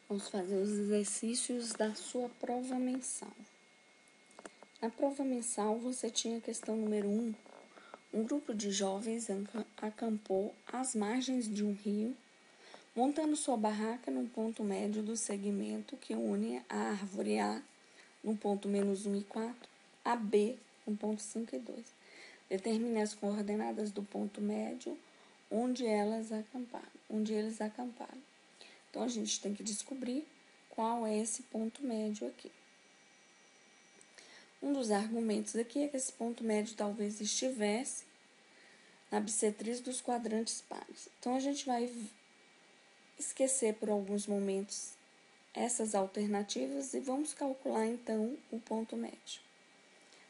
Vamos fazer os exercícios da sua prova mensal. Na prova mensal, você tinha a questão número 1. Um grupo de jovens acampou às margens de um rio, montando sua barraca no ponto médio do segmento que une a árvore A no ponto -1 e 4, a B no ponto 5 e 2. Determine as coordenadas do ponto médio onde eles acamparam. Então, a gente tem que descobrir qual é esse ponto médio aqui. Um dos argumentos aqui é que esse ponto médio talvez estivesse na bissetriz dos quadrantes pares. Então, a gente vai esquecer por alguns momentos essas alternativas e vamos calcular, então, o ponto médio.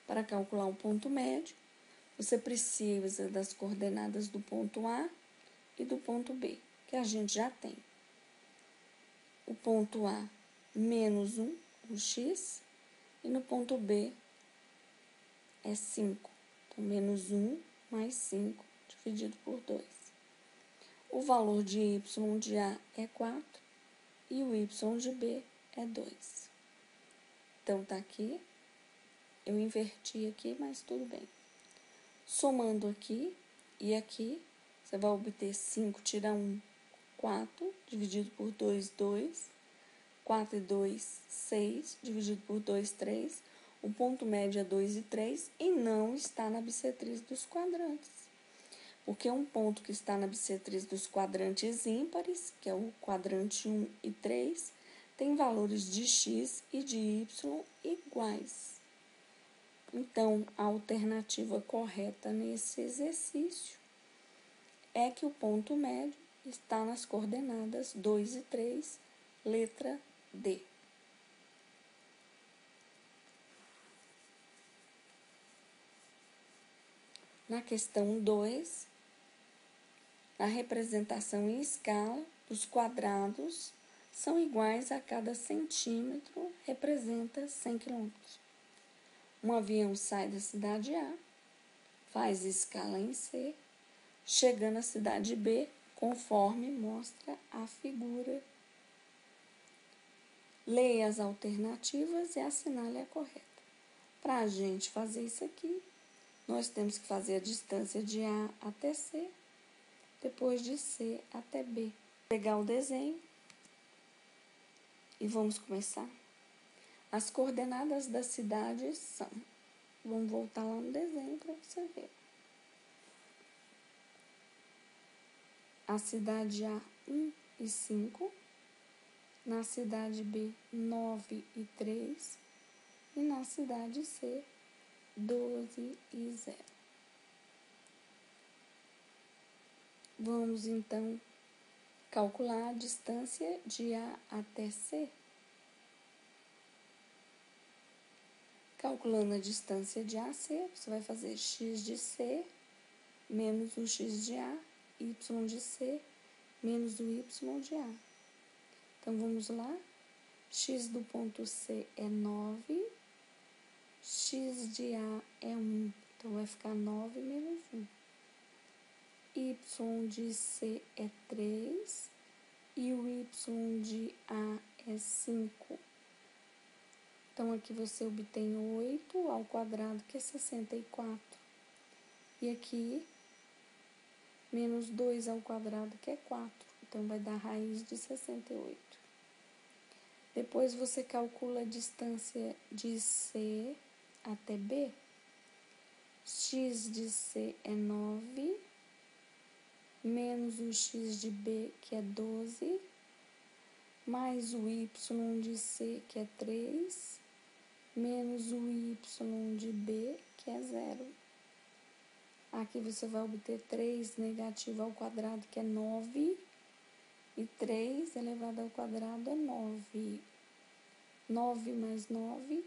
Para calcular o ponto médio, você precisa das coordenadas do ponto A e do ponto B, que a gente já tem. O ponto A, -1, o x, e no ponto B é 5. Então, -1 mais 5 dividido por 2. O valor de y de A é 4 e o y de B é 2. Então, tá aqui. Eu inverti aqui, mas tudo bem. Somando aqui e aqui, você vai obter 5, tira 1, 4, dividido por 2, 2. 4 e 2, 6, dividido por 2, 3. O ponto médio é 2 e 3 e não está na bissetriz dos quadrantes. Porque um ponto que está na bissetriz dos quadrantes ímpares, que é o quadrante 1 e 3, tem valores de x e de y iguais. Então, a alternativa correta nesse exercício é que o ponto médio está nas coordenadas 2 e 3, letra D. Na questão 2, a representação em escala, os quadrados são iguais a cada centímetro, representa 100 km. Um avião sai da cidade A, faz escala em C, chega na cidade B, conforme mostra a figura. Leia as alternativas e assinale a correta. Para a gente fazer isso aqui, nós temos que fazer a distância de A até C, depois de C até B. Vou pegar o desenho e vamos começar. As coordenadas da cidade são... Vamos voltar lá no desenho para você ver. A cidade A, 1 e 5. Na cidade B, 9 e 3. E na cidade C, 12 e 0. Vamos, então, calcular a distância de A até C. Calculando a distância de A a C, você vai fazer x de C menos o x de A, y de C menos o y de A. Então, vamos lá. X do ponto C é 9, x de A é 1, então vai ficar 9 menos 1. Y de C é 3 e o y de A é 5. Então, aqui você obtém 8 ao quadrado, que é 64. E aqui, menos 2 ao quadrado, que é 4. Então, vai dar raiz de 68. Depois, você calcula a distância de C até B. X de C é 9, menos o x de B, que é 12, mais o y de C, que é 3, menos o y de B, que é 0. Aqui você vai obter 3 negativo ao quadrado, que é 9, e 3 elevado ao quadrado é 9. 9 mais 9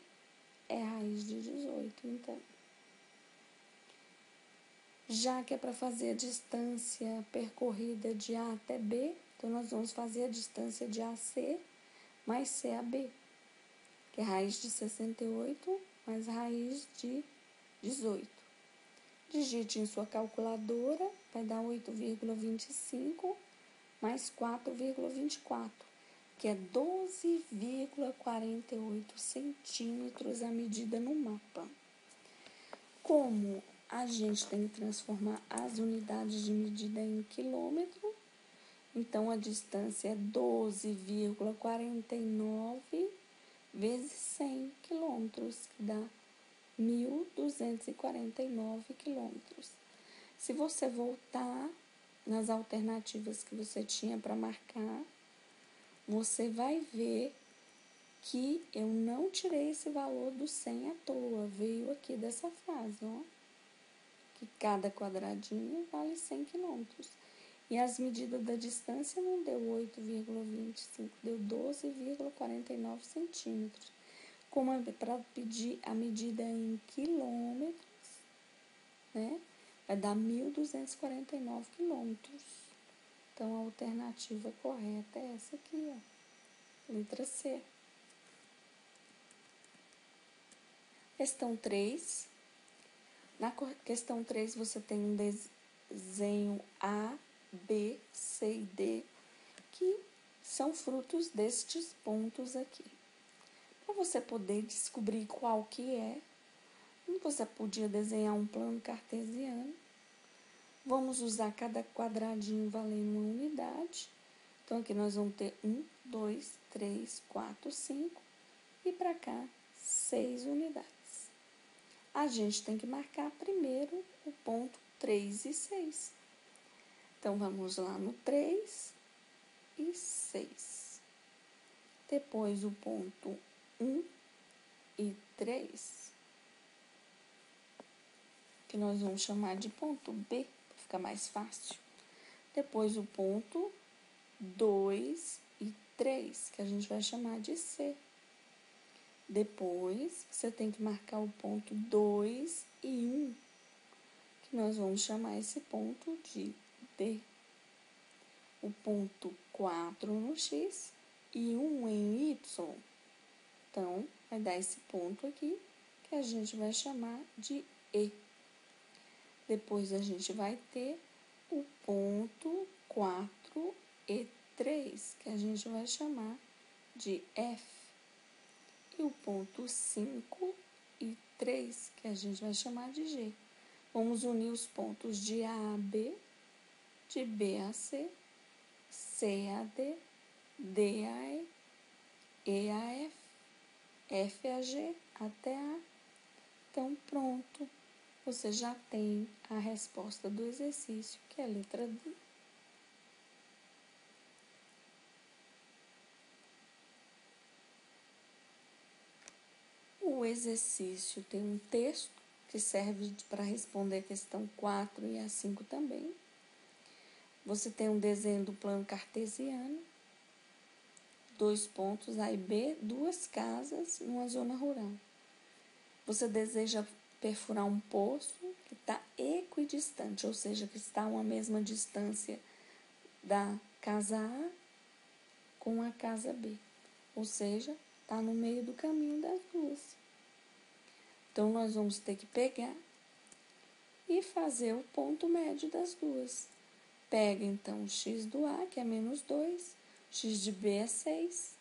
é raiz de 18, então. Já que é para fazer a distância percorrida de A até B, então nós vamos fazer a distância de AC mais CAB, que é raiz de 68 mais raiz de 18. Digite em sua calculadora, vai dar 8,25 mais 4,24. que é 12,48 centímetros a medida no mapa. Como a gente tem que transformar as unidades de medida em quilômetro, então a distância é 12,49 vezes 100 quilômetros, que dá 1.249 quilômetros. Se você voltar nas alternativas que você tinha para marcar, você vai ver que eu não tirei esse valor do 100 à toa, veio aqui dessa frase, ó, que cada quadradinho vale 100 quilômetros. E as medidas da distância não deu 8,25, deu 12,49 centímetros. Como é para pedir a medida em quilômetros, né? Vai dar 1.249 quilômetros. Então, a alternativa correta é essa aqui, ó. Letra C. Questão 3. Na questão 3, você tem um desenho A, B, C e D, que são frutos destes pontos aqui. Para você poder descobrir qual que é, você podia desenhar um plano cartesiano. Vamos usar cada quadradinho valendo uma unidade. Então, aqui nós vamos ter 1, 2, 3, 4, 5 e para cá 6 unidades. A gente tem que marcar primeiro o ponto 3 e 6. Então, vamos lá no 3 e 6. Depois, o ponto 1 e 3, que nós vamos chamar de ponto B, para ficar mais fácil. Depois, o ponto 2 e 3, que a gente vai chamar de C. Depois, você tem que marcar o ponto 2 e 1, que nós vamos chamar esse ponto de D. O ponto 4 no X e 1 em Y. Então, vai dar esse ponto aqui, que a gente vai chamar de E. Depois, a gente vai ter o ponto 4 e 3, que a gente vai chamar de F. E o ponto 5 e 3, que a gente vai chamar de G. Vamos unir os pontos de A a B, de B a C, C a D, D a E, E a F, F a G, até A. Então, pronto. Você já tem a resposta do exercício, que é a letra D. O exercício tem um texto que serve para responder a questão 4 e a 5 também. Você tem um desenho do plano cartesiano, 2 pontos A e B, 2 casas numa zona rural. Você deseja perfurar um poço que está equidistante, ou seja, que está a uma mesma distância da casa A com a casa B, ou seja, está no meio do caminho das duas. Então, nós vamos ter que pegar e fazer o ponto médio das duas. Pega, então, o x do A, que é menos 2, x de B é 6,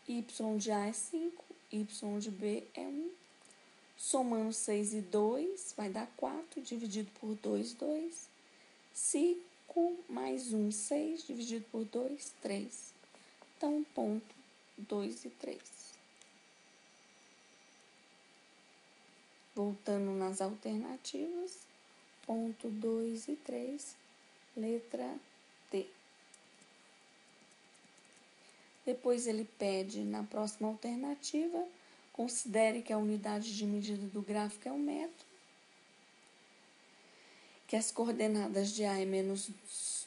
y de A é 5, y de B é 1. Somando 6 e 2, vai dar 4, dividido por 2, 2. 5 mais 1, 6, dividido por 2, 3. Então, ponto 2 e 3. Voltando nas alternativas, ponto 2 e 3, letra D. Depois ele pede, na próxima alternativa, considere que a unidade de medida do gráfico é um metro, que as coordenadas de A é menos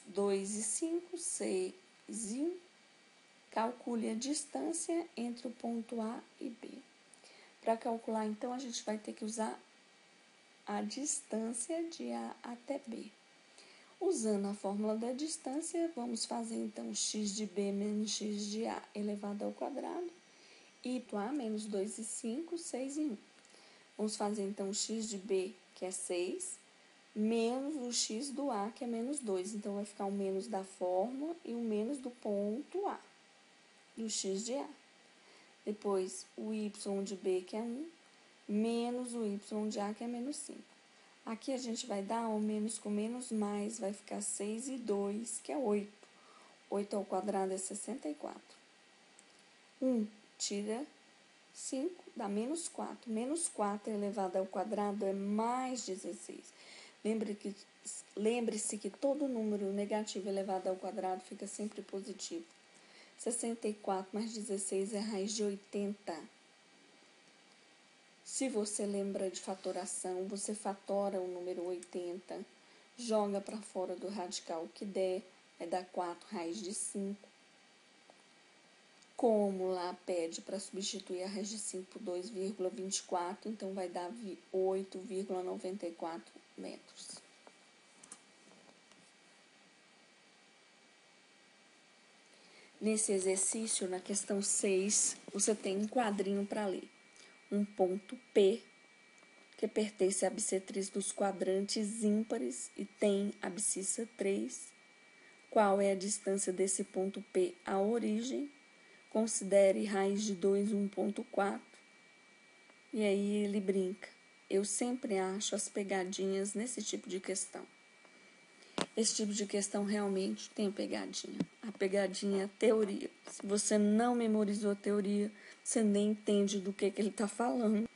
2 e 5, 6 e 1. Calcule a distância entre o ponto A e B. Para calcular, então, a gente vai ter que usar a distância de A até B. Usando a fórmula da distância, vamos fazer, então, x de B menos x de A elevado ao quadrado, y A menos 2 e 5, 6 e 1. Vamos fazer, então, x de B, que é 6, menos o x do A, que é menos 2. Então, vai ficar o menos da fórmula e o menos do ponto A. do x de A. Depois, o y de B, que é 1, menos o y de A, que é menos 5. Aqui a gente vai dar o menos com menos mais, vai ficar 6 e 2, que é 8. 8 ao quadrado é 64. 1 tira 5, dá menos 4. Menos 4 elevado ao quadrado é mais 16. Lembre-se que todo número negativo elevado ao quadrado fica sempre positivo. 64 mais 16 é raiz de 80. Se você lembra de fatoração, você fatora o número 80, joga para fora do radical que der, vai dar 4 raiz de 5. Como lá pede para substituir a raiz de 5 por 2,24, então vai dar 8,94 metros. Nesse exercício, na questão 6, você tem um quadrinho para ler. Um ponto P, que pertence à bissetriz dos quadrantes ímpares e tem abscissa 3. Qual é a distância desse ponto P à origem? Considere raiz de 2, 1,4. E aí ele brinca. Eu sempre acho as pegadinhas nesse tipo de questão. Esse tipo de questão realmente tem pegadinha. A pegadinha é a teoria. Se você não memorizou a teoria, você nem entende do que ele está falando.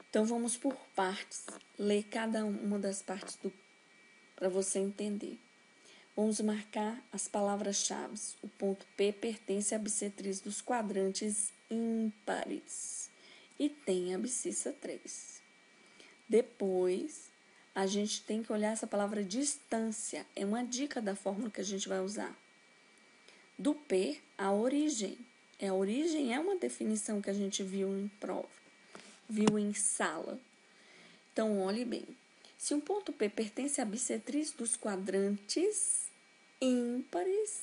Então, vamos por partes. Ler cada uma das partes para você entender. Vamos marcar as palavras-chave. O ponto P pertence à bissetriz dos quadrantes ímpares e tem abscissa 3. Depois, a gente tem que olhar essa palavra distância. É uma dica da fórmula que a gente vai usar. Do P, a origem. A origem é uma definição que a gente viu em prova, viu em sala. Então, olhe bem. Se um ponto P pertence à bissetriz dos quadrantes ímpares,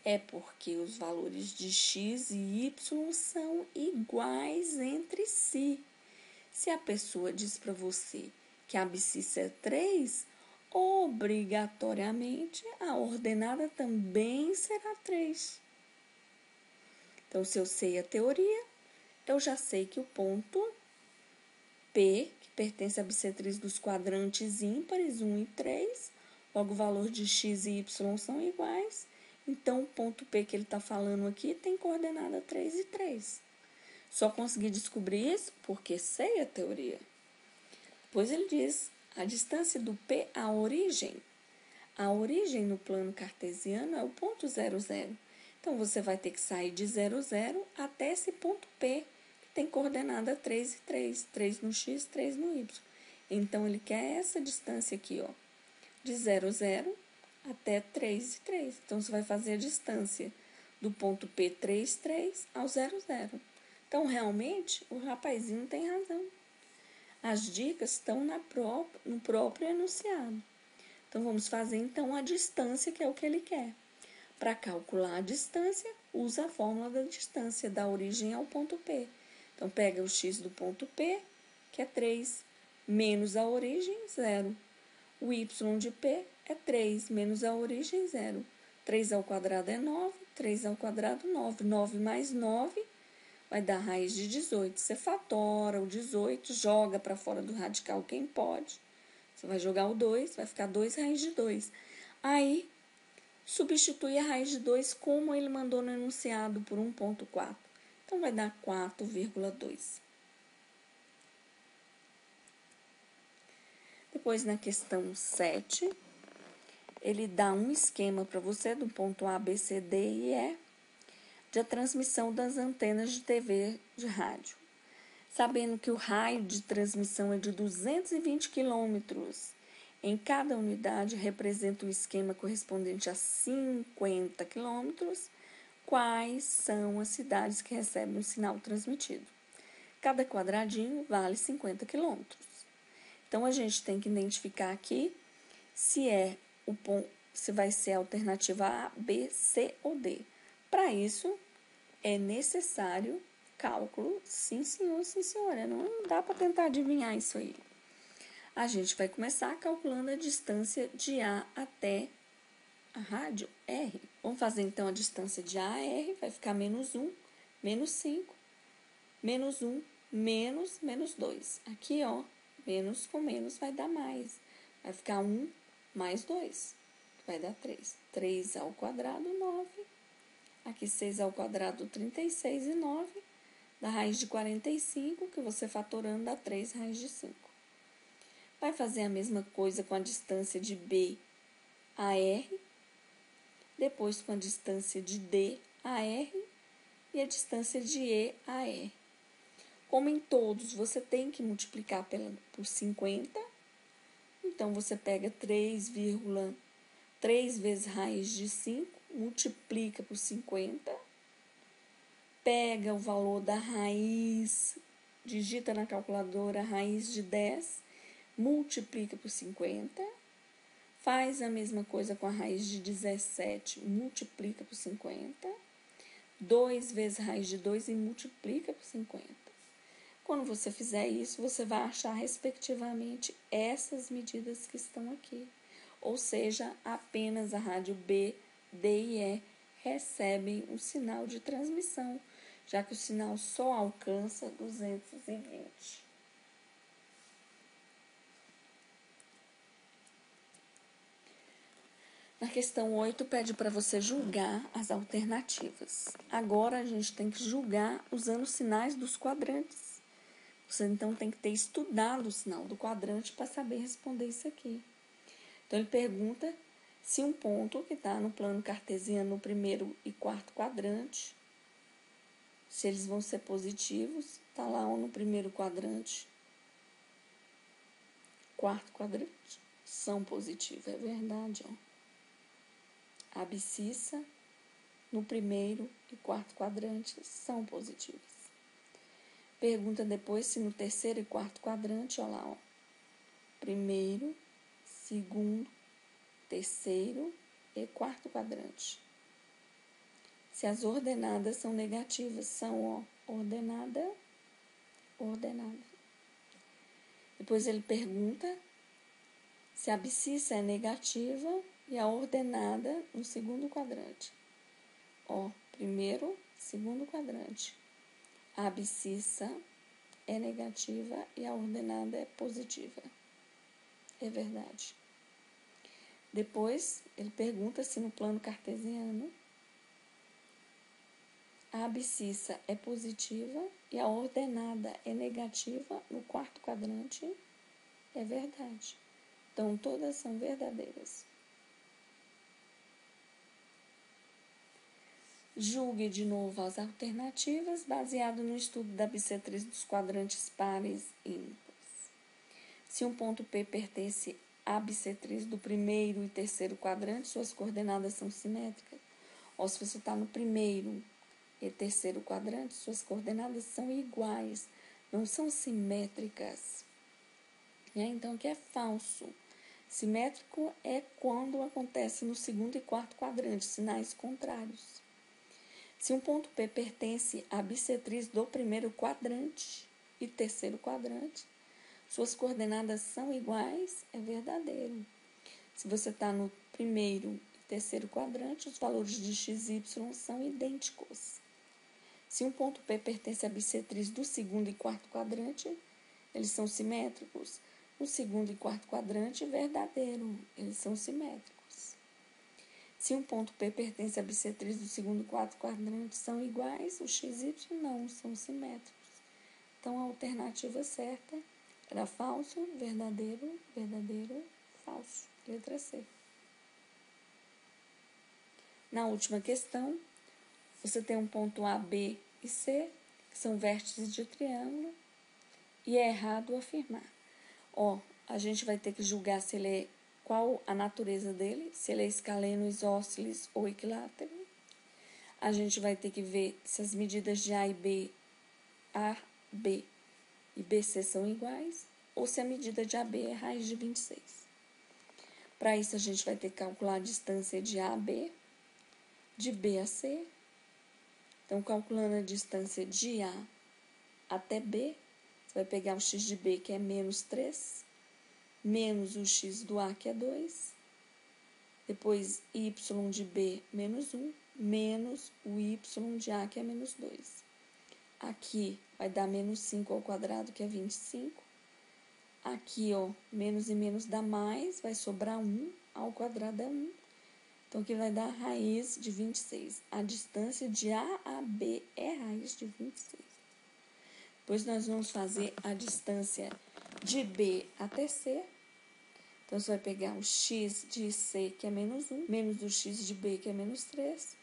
é porque os valores de x e y são iguais entre si. Se a pessoa diz para você que a abscissa é 3, obrigatoriamente a ordenada também será 3. Então, se eu sei a teoria, eu já sei que o ponto P, que pertence à bissetriz dos quadrantes ímpares, 1 e 3, logo o valor de x e y são iguais, então o ponto P que ele está falando aqui tem coordenada 3 e 3. Só consegui descobrir isso porque sei a teoria. Depois ele diz a distância do P à origem. A origem no plano cartesiano é o ponto 0, 0. Então, você vai ter que sair de 0, 0 até esse ponto P, que tem coordenada 3 e 3. 3 no x, 3 no y. Então, ele quer essa distância aqui, ó, de 0, 0 até 3 e 3. Então, você vai fazer a distância do ponto P, 3, 3 ao 0, 0. Então, realmente, o rapazinho tem razão. As dicas estão no próprio enunciado. Então, vamos fazer, então, a distância, que é o que ele quer. Para calcular a distância, usa a fórmula da distância, da origem ao ponto P. Então, pega o x do ponto P, que é 3, menos a origem, 0. O y de P é 3, menos a origem, 0. 3 ao quadrado é 9, 3 ao quadrado, 9. 9 mais 9 vai dar raiz de 18. Você fatora o 18, joga para fora do radical quem pode. Você vai jogar o 2, vai ficar 2 raiz de 2. Aí, substitui a raiz de 2 como ele mandou no enunciado por 1,4. Então, vai dar 4,2. Depois, na questão 7, ele dá um esquema para você do ponto A, B, C, D e E de a transmissão das antenas de TV de rádio. Sabendo que o raio de transmissão é de 220 quilômetros, em cada unidade representa um esquema correspondente a 50 quilômetros, quais são as cidades que recebem o sinal transmitido? Cada quadradinho vale 50 quilômetros. Então, a gente tem que identificar aqui se vai ser a alternativa A, B, C ou D. Para isso, é necessário cálculo, sim senhor, sim senhora, não dá para tentar adivinhar isso aí. A gente vai começar calculando a distância de A até a rádio R. Vamos fazer então a distância de A a R, vai ficar menos 1, menos 5, menos 1, menos 2. Aqui, ó, menos com menos vai dar mais. Vai ficar 1 mais 2, vai dar 3. 3 ao quadrado, 9. Aqui 6 ao quadrado, 36 e 9. Da raiz de 45, que você fatorando dá 3 raiz de 5. Vai fazer a mesma coisa com a distância de B a R, depois com a distância de D a R e a distância de E a R. Como em todos você tem que multiplicar por 50, então você pega 3 vezes raiz de 5, multiplica por 50, pega o valor da raiz, digita na calculadora a raiz de 10, multiplica por 50, faz a mesma coisa com a raiz de 17, multiplica por 50, 2 vezes raiz de 2 e multiplica por 50. Quando você fizer isso, você vai achar respectivamente essas medidas que estão aqui. Ou seja, apenas a rádio B, D e E recebem um sinal de transmissão, já que o sinal só alcança 220. Na questão 8, pede para você julgar as alternativas. Agora, a gente tem que julgar usando os sinais dos quadrantes. Você, então, tem que ter estudado o sinal do quadrante para saber responder isso aqui. Então, ele pergunta se um ponto que está no plano cartesiano no primeiro e quarto quadrante, se eles vão ser positivos, está lá no primeiro quadrante, quarto quadrante, são positivos, é verdade, ó. A abscissa no primeiro e quarto quadrante são positivas. Pergunta depois se no terceiro e quarto quadrante, olha lá, ó, primeiro, segundo, terceiro e quarto quadrante. Se as ordenadas são negativas, são, ó, ordenada, ordenada. Depois ele pergunta se a abscissa é negativa e a ordenada no segundo quadrante. Ó, primeiro, segundo quadrante. A abscissa é negativa e a ordenada é positiva. É verdade. Depois, ele pergunta se no plano cartesiano a abscissa é positiva e a ordenada é negativa no quarto quadrante. É verdade. Então, todas são verdadeiras. Julgue de novo as alternativas, baseado no estudo da bissetriz dos quadrantes pares e ímpares. Se um ponto P pertence à bissetriz do primeiro e terceiro quadrante, suas coordenadas são simétricas. Ou se você está no primeiro e terceiro quadrante, suas coordenadas são iguais, não são simétricas. Então, aqui é falso. Simétrico é quando acontece no segundo e quarto quadrante, sinais contrários. Se um ponto P pertence à bissetriz do primeiro quadrante e terceiro quadrante, suas coordenadas são iguais, é verdadeiro. Se você está no primeiro e terceiro quadrante, os valores de x e y são idênticos. Se um ponto P pertence à bissetriz do segundo e quarto quadrante, eles são simétricos. No segundo e quarto quadrante, verdadeiro, eles são simétricos. Se um ponto P pertence à bissetriz do segundo e quarto quadrante, são iguais, os x e y não são simétricos. Então, a alternativa certa era falso, verdadeiro, verdadeiro, falso. Letra C. Na última questão, você tem um ponto A, B e C, que são vértices de triângulo, e é errado afirmar. Ó, a gente vai ter que julgar se ele é, qual a natureza dele, se ele é escaleno, isósceles ou equilátero. A gente vai ter que ver se as medidas de A, B e BC são iguais, ou se a medida de AB é raiz de 26. Para isso, a gente vai ter que calcular a distância de A a B, de B a C. Então, calculando a distância de A até B, você vai pegar o x de B, que é menos 3, menos o x do A, que é 2, Depois, y de b menos 1, menos o y de a, que é menos 2. Aqui vai dar menos 5 ao quadrado, que é 25. Aqui, ó, menos e menos dá mais, vai sobrar 1, ao quadrado é 1. Então, aqui vai dar raiz de 26. A distância de A a B é raiz de 26. Depois, nós vamos fazer a distância de B até C. Então, você vai pegar o x de C, que é menos 1, menos o x de B, que é menos 3,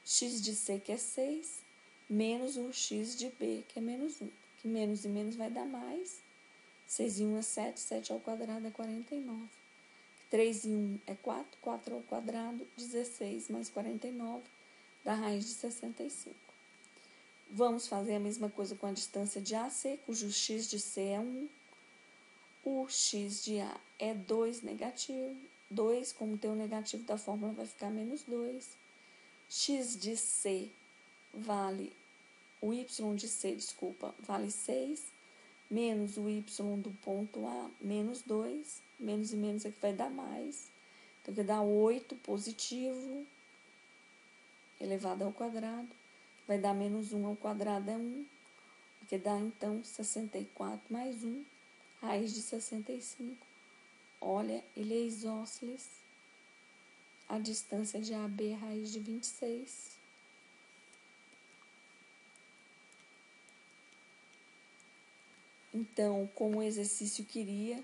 x de C, que é 6, menos o x de B, que é menos 1. Que menos e menos vai dar mais. 6 e 1 é 7, 7 ao quadrado é 49. 3 e 1 é 4, 4 ao quadrado, 16 mais 49, dá raiz de 65. Vamos fazer a mesma coisa com a distância de AC, cujo x de C é 1. O x de A é 2 negativo. 2, como tem o negativo da fórmula, vai ficar menos 2. X de C vale, o y de C, vale 6, menos o y do ponto A, menos 2, menos e menos aqui vai dar mais. Então, aqui dá 8 positivo, elevado ao quadrado, vai dar menos 1 ao quadrado é 1, que dá, então, 64 mais 1, raiz de 65. Olha, ele é isósceles. A distância de AB é raiz de 26. Então, como o exercício queria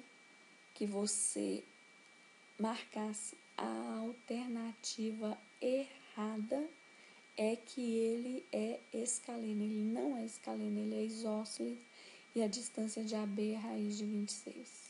que você marcasse a alternativa errada, é que ele é escaleno. Ele não é escaleno, ele é isósceles e a distância de AB é raiz de 26.